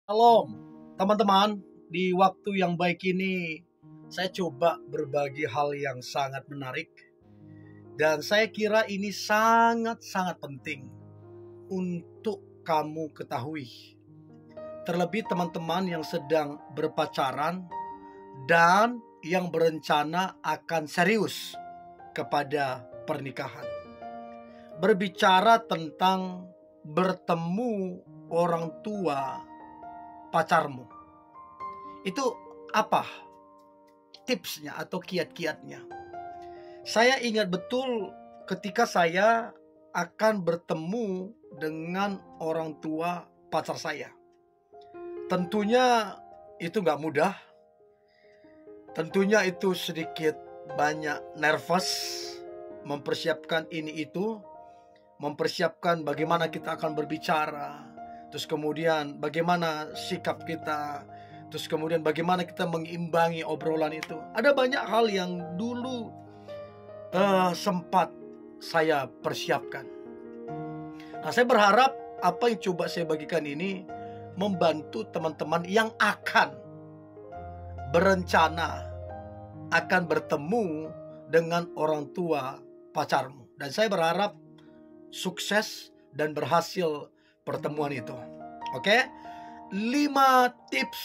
Shalom, teman-teman. Di waktu yang baik ini, saya coba berbagi hal yang sangat menarik. Dan saya kira ini sangat-sangat penting untuk kamu ketahui. Terlebih teman-teman yang sedang berpacaran dan yang berencana akan serius kepada pernikahan. Berbicara tentang bertemu orang tua pacarmu. Itu apa tipsnya atau kiat-kiatnya? Saya ingat betul ketika saya akan bertemu dengan orang tua pacar saya. Tentunya itu gak mudah. Tentunya itu sedikit banyak nervous, mempersiapkan ini itu, mempersiapkan bagaimana kita akan berbicara, terus kemudian bagaimana sikap kita, terus kemudian bagaimana kita mengimbangi obrolan itu. Ada banyak hal yang dulu sempat saya persiapkan. Nah, saya berharap apa yang coba saya bagikan ini membantu teman-teman yang akan berencana akan bertemu dengan orang tua pacarmu. Dan saya berharap sukses dan berhasil pertemuan itu. Oke? 5 tips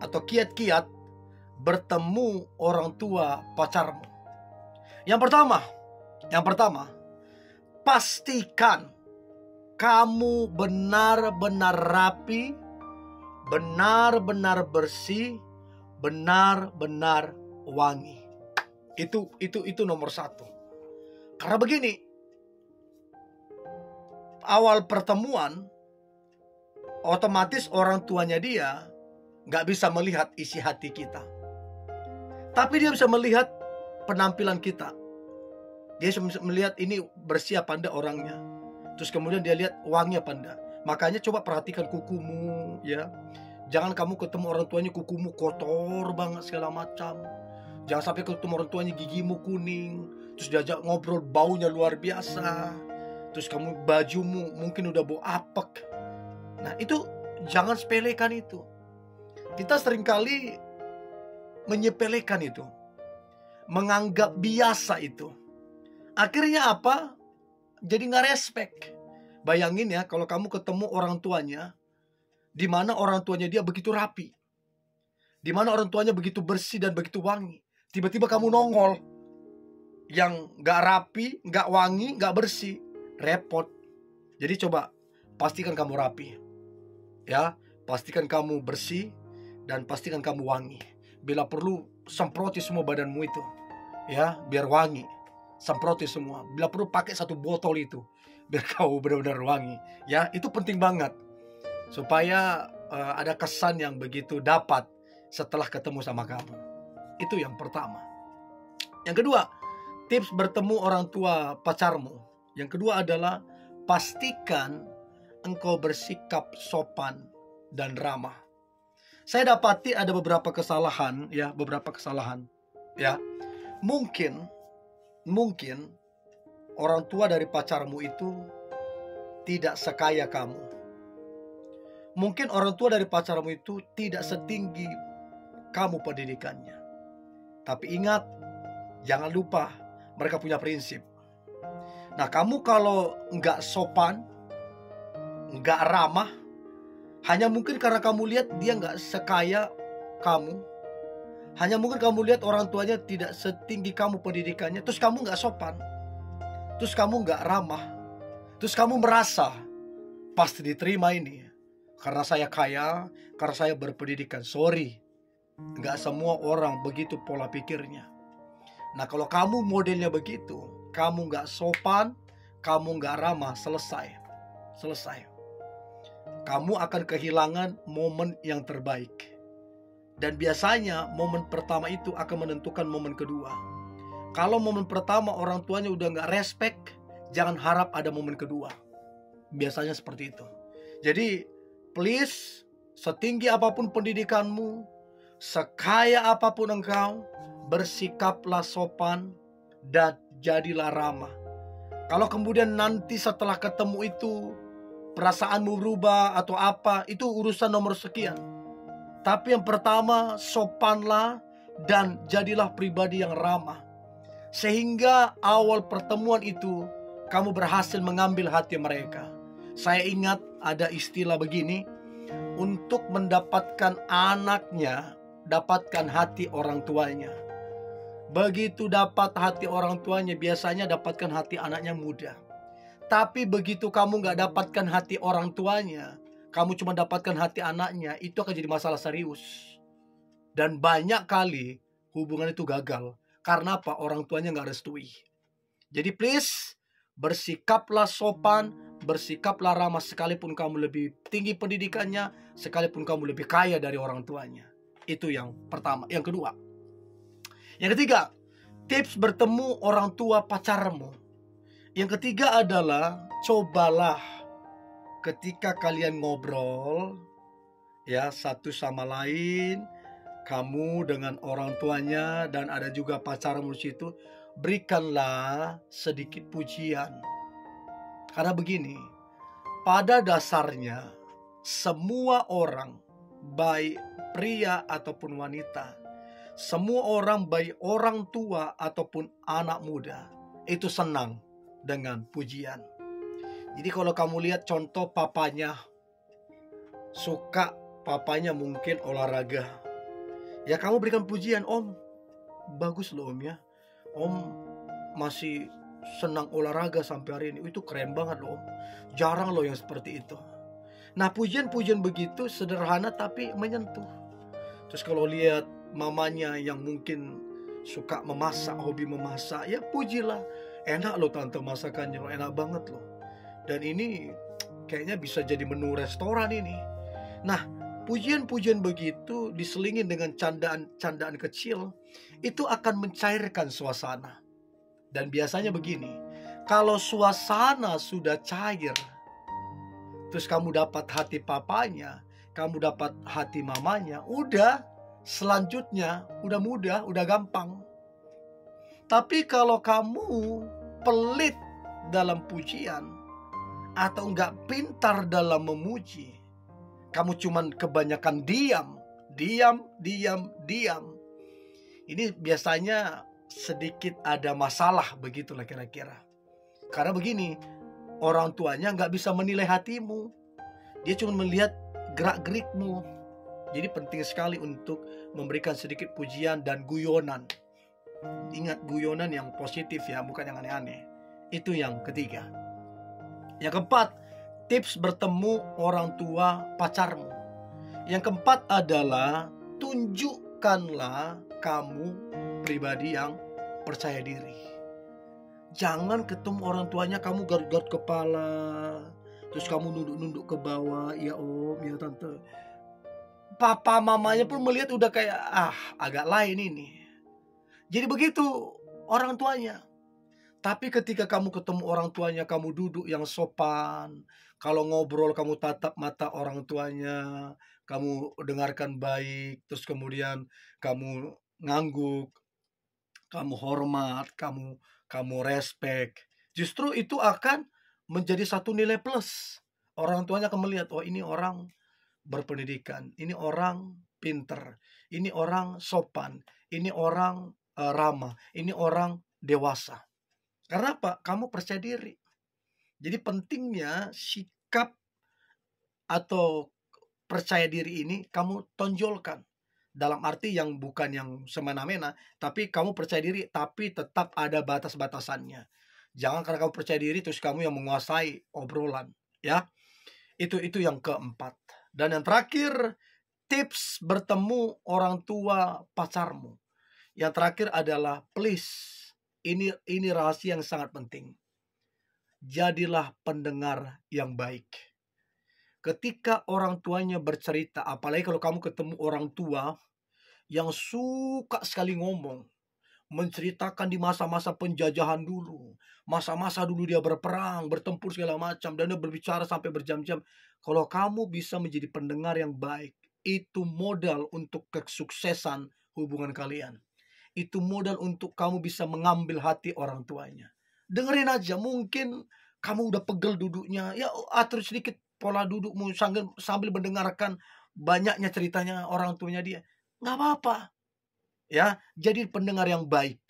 atau kiat-kiat bertemu orang tua pacarmu. Yang pertama, pastikan kamu benar-benar rapi, benar-benar bersih, benar-benar wangi. Itu nomor 1. Karena begini, awal pertemuan, otomatis orang tuanya dia gak bisa melihat isi hati kita. Tapi dia bisa melihat penampilan kita. Dia bisa melihat ini bersih apa enggak orangnya. Terus kemudian dia lihat wangi apa enggak. Makanya coba perhatikan kukumu, ya. Jangan kamu ketemu orang tuanya kukumu kotor banget segala macam. Jangan sampai ketemu orang tuanya gigimu kuning, terus diajak ngobrol baunya luar biasa. Terus kamu bajumu mungkin udah bau apek. Nah, itu jangan sepelekan itu. Kita seringkali menyepelekan itu, menganggap biasa itu. Akhirnya apa? Jadi gak respect. Bayangin ya, kalau kamu ketemu orang tuanya, di mana orang tuanya dia begitu rapi, di mana orang tuanya begitu bersih dan begitu wangi. Tiba-tiba kamu nongol yang gak rapi, gak wangi, gak bersih. Repot. Jadi coba pastikan kamu rapi, ya, pastikan kamu bersih, dan pastikan kamu wangi. Bila perlu semproti semua badanmu itu, ya, biar wangi. Semproti semua. Bila perlu pakai 1 botol itu, biar kau benar-benar wangi. Ya, itu penting banget supaya ada kesan yang begitu dapat setelah ketemu sama kamu. Itu yang pertama. Yang kedua, tips bertemu orang tua pacarmu. Yang kedua adalah pastikan engkau bersikap sopan dan ramah. Saya dapati ada beberapa kesalahan, ya, ya. Mungkin orang tua dari pacarmu itu tidak sekaya kamu. Mungkin orang tua dari pacarmu itu tidak setinggi kamu pendidikannya. Tapi ingat, jangan lupa mereka punya prinsip. Nah, kamu kalau nggak sopan, nggak ramah, hanya mungkin karena kamu lihat dia nggak sekaya kamu. Hanya mungkin kamu lihat orang tuanya tidak setinggi kamu pendidikannya. Terus kamu nggak sopan, terus kamu nggak ramah, terus kamu merasa pasti diterima ini karena saya kaya, karena saya berpendidikan. Sorry, nggak semua orang begitu pola pikirnya. Nah, kalau kamu modelnya begitu, kamu nggak sopan, kamu nggak ramah, selesai. Kamu akan kehilangan momen yang terbaik. Dan biasanya momen pertama itu akan menentukan momen kedua. Kalau momen pertama orang tuanya udah gak respect, jangan harap ada momen kedua. Biasanya seperti itu. Jadi please, setinggi apapun pendidikanmu, sekaya apapun engkau, bersikaplah sopan dan jadilah ramah. Kalau kemudian nanti setelah ketemu itu perasaanmu berubah atau apa, itu urusan nomor sekian. Tapi yang pertama, sopanlah dan jadilah pribadi yang ramah. Sehingga awal pertemuan itu kamu berhasil mengambil hati mereka. Saya ingat ada istilah begini, untuk mendapatkan anaknya, dapatkan hati orang tuanya. Begitu dapat hati orang tuanya, biasanya dapatkan hati anaknya mudah. Tapi begitu kamu gak dapatkan hati orang tuanya, kamu cuma dapatkan hati anaknya, itu akan jadi masalah serius. Dan banyak kali hubungan itu gagal. Karena apa? Orang tuanya gak restui. Jadi please, bersikaplah sopan, bersikaplah ramah, sekalipun kamu lebih tinggi pendidikannya, sekalipun kamu lebih kaya dari orang tuanya. Itu yang pertama. Yang kedua, yang ketiga, tips bertemu orang tua pacarmu. Yang ketiga adalah, cobalah ketika kalian ngobrol ya satu sama lain, kamu dengan orang tuanya dan ada juga pacarmu di situ, berikanlah sedikit pujian. Karena begini, pada dasarnya semua orang, baik pria ataupun wanita, semua orang, baik orang tua ataupun anak muda, itu senang dengan pujian. Jadi kalau kamu lihat contoh papanya suka, papanya mungkin olahraga, ya kamu berikan pujian, "Om, bagus loh Om ya. Om masih senang olahraga sampai hari ini. Itu keren banget loh Om. Jarang loh yang seperti itu." Nah, pujian-pujian begitu sederhana tapi menyentuh. Terus kalau lihat mamanya yang mungkin suka memasak, hobi memasak, ya pujilah. "Enak loh tante masakannya, enak banget loh. Dan ini kayaknya bisa jadi menu restoran ini." Nah, pujian-pujian begitu diselingin dengan candaan-candaan kecil, itu akan mencairkan suasana. Dan biasanya begini, kalau suasana sudah cair, terus kamu dapat hati papanya, kamu dapat hati mamanya, udah selanjutnya udah mudah, udah gampang. Tapi kalau kamu pelit dalam pujian atau nggak pintar dalam memuji, kamu cuman kebanyakan diam. Ini biasanya sedikit ada masalah, begitulah kira-kira. Karena begini, orang tuanya nggak bisa menilai hatimu. Dia cuma melihat gerak-gerikmu. Jadi penting sekali untuk memberikan sedikit pujian dan guyonan. Ingat, guyonan yang positif ya, bukan yang aneh-aneh. Itu yang ketiga. Yang keempat, tips bertemu orang tua pacarmu. Yang keempat adalah, tunjukkanlah kamu pribadi yang percaya diri. Jangan ketemu orang tuanya kamu garuk-garuk kepala, terus kamu nunduk-nunduk ke bawah, "Ya Om, ya Tante." Papa mamanya pun melihat udah kayak, agak lain ini. Jadi begitu orang tuanya. Tapi ketika kamu ketemu orang tuanya, kamu duduk yang sopan. Kalau ngobrol, kamu tatap mata orang tuanya, kamu dengarkan baik, terus kemudian kamu ngangguk, kamu hormat, kamu respect. Justru itu akan menjadi satu nilai plus. Orang tuanya akan melihat, oh ini orang berpendidikan, ini orang pinter, ini orang sopan, ini orang ramah, ini orang dewasa. Karena apa? Kamu percaya diri. Jadi pentingnya sikap atau percaya diri ini kamu tonjolkan. Dalam arti yang bukan yang semena-mena, tapi kamu percaya diri, tapi tetap ada batas-batasannya. Jangan karena kamu percaya diri terus kamu yang menguasai obrolan, ya. Itu yang keempat. Dan yang terakhir, tips bertemu orang tua pacarmu. Yang terakhir adalah, please, ini rahasia yang sangat penting. Jadilah pendengar yang baik. Ketika orang tuanya bercerita, apalagi kalau kamu ketemu orang tua yang suka sekali ngomong, menceritakan di masa-masa penjajahan dulu, masa-masa dulu dia berperang, bertempur segala macam, dan dia berbicara sampai berjam-jam. Kalau kamu bisa menjadi pendengar yang baik, itu modal untuk kesuksesan hubungan kalian. Itu modal untuk kamu bisa mengambil hati orang tuanya. dengerin aja. Mungkin kamu udah pegel duduknya, ya atur sedikit pola dudukmu sambil mendengarkan banyaknya ceritanya orang tuanya dia. Nggak apa-apa. Ya, jadi pendengar yang baik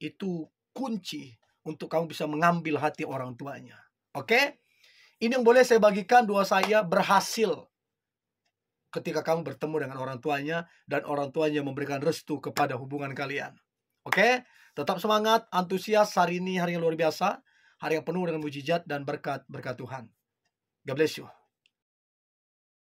itu kunci untuk kamu bisa mengambil hati orang tuanya. Oke? Ini yang boleh saya bagikan, doa saya berhasil ketika kamu bertemu dengan orang tuanya dan orang tuanya memberikan restu kepada hubungan kalian. Oke? Tetap semangat, antusias. Hari ini hari yang luar biasa, hari yang penuh dengan mujizat dan berkat Tuhan. God bless you.